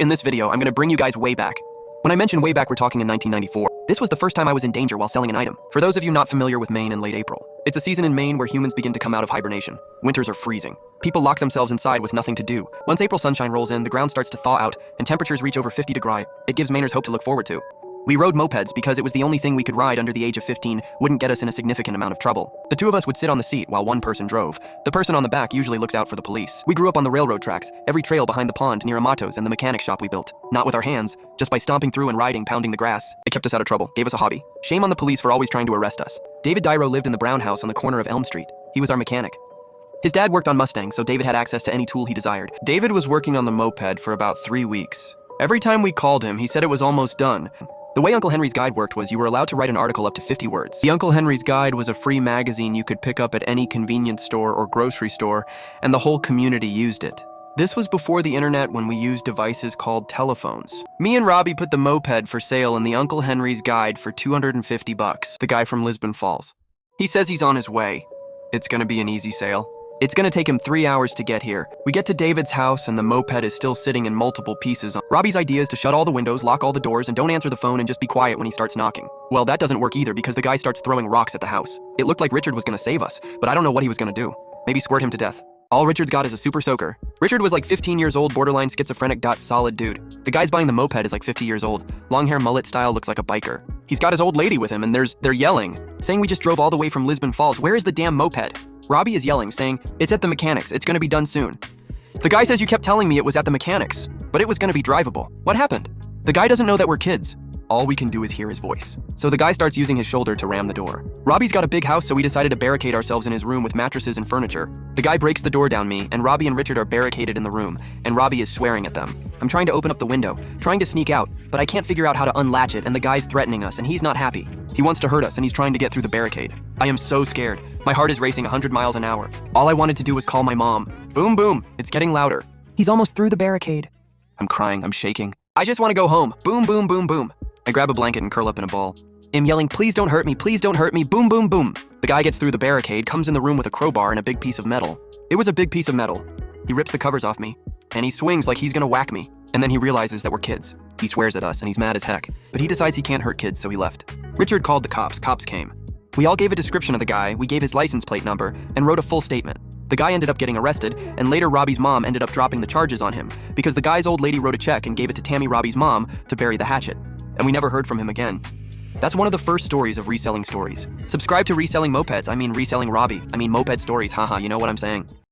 In this video, I'm gonna bring you guys way back. When I mention way back, we're talking in 1994. This was the first time I was in danger while selling an item. For those of you not familiar with Maine in late April, it's a season in Maine where humans begin to come out of hibernation. Winters are freezing. People lock themselves inside with nothing to do. Once April sunshine rolls in, the ground starts to thaw out, and temperatures reach over 50 degrees. It gives Mainers hope to look forward to. We rode mopeds because it was the only thing we could ride under the age of 15, wouldn't get us in a significant amount of trouble. The two of us would sit on the seat while one person drove. The person on the back usually looks out for the police. We grew up on the railroad tracks, every trail behind the pond near Amato's and the mechanic shop we built. Not with our hands, just by stomping through and riding, pounding the grass. It kept us out of trouble, gave us a hobby. Shame on the police for always trying to arrest us. David Dyro lived in the brown house on the corner of Elm Street. He was our mechanic. His dad worked on Mustangs, so David had access to any tool he desired. David was working on the moped for about 3 weeks. Every time we called him, he said it was almost done. The way Uncle Henry's Guide worked was you were allowed to write an article up to 50 words. The Uncle Henry's Guide was a free magazine you could pick up at any convenience store or grocery store, and the whole community used it. This was before the internet, when we used devices called telephones. Me and Robbie put the moped for sale in the Uncle Henry's Guide for $250. The guy from Lisbon Falls. He says he's on his way. It's gonna be an easy sale. It's gonna take him 3 hours to get here. We get to David's house and the moped is still sitting in multiple pieces. Robbie's idea is to shut all the windows, lock all the doors, and don't answer the phone and just be quiet when he starts knocking. Well, that doesn't work either because the guy starts throwing rocks at the house. It looked like Richard was gonna save us, but I don't know what he was gonna do. Maybe squirt him to death. All Richard's got is a super soaker. Richard was like 15 years old, borderline schizophrenic, solid dude. The guy's buying the moped is like 50 years old. Long hair, mullet style, looks like a biker. He's got his old lady with him and they're yelling, saying we just drove all the way from Lisbon Falls. Where is the damn moped? Robbie is yelling, saying, it's at the mechanics, it's gonna be done soon. The guy says you kept telling me it was at the mechanics, but it was gonna be drivable. What happened? The guy doesn't know that we're kids. All we can do is hear his voice. So the guy starts using his shoulder to ram the door. Robbie's got a big house, so we decided to barricade ourselves in his room with mattresses and furniture. The guy breaks the door down me, and Robbie and Richard are barricaded in the room, and Robbie is swearing at them. I'm trying to open up the window, trying to sneak out, but I can't figure out how to unlatch it, and the guy's threatening us, and he's not happy. He wants to hurt us, and he's trying to get through the barricade. I am so scared. My heart is racing 100 miles an hour. All I wanted to do was call my mom. Boom, boom. It's getting louder. He's almost through the barricade. I'm crying. I'm shaking. I just want to go home. Boom, boom, boom, boom. I grab a blanket and curl up in a ball. I'm yelling, please don't hurt me, please don't hurt me, boom, boom, boom. The guy gets through the barricade, comes in the room with a crowbar and a big piece of metal. It was a big piece of metal. He rips the covers off me, and he swings like he's gonna whack me. And then he realizes that we're kids. He swears at us, and he's mad as heck. But he decides he can't hurt kids, so he left. Richard called the cops. Cops came. We all gave a description of the guy, we gave his license plate number, and wrote a full statement. The guy ended up getting arrested, and later Robbie's mom ended up dropping the charges on him because the guy's old lady wrote a check and gave it to Tammy, Robbie's mom, to bury the hatchet. And we never heard from him again. That's one of the first stories of reselling stories. Subscribe to Reselling Mopeds, reselling Robbie. Moped stories, haha, you know what I'm saying.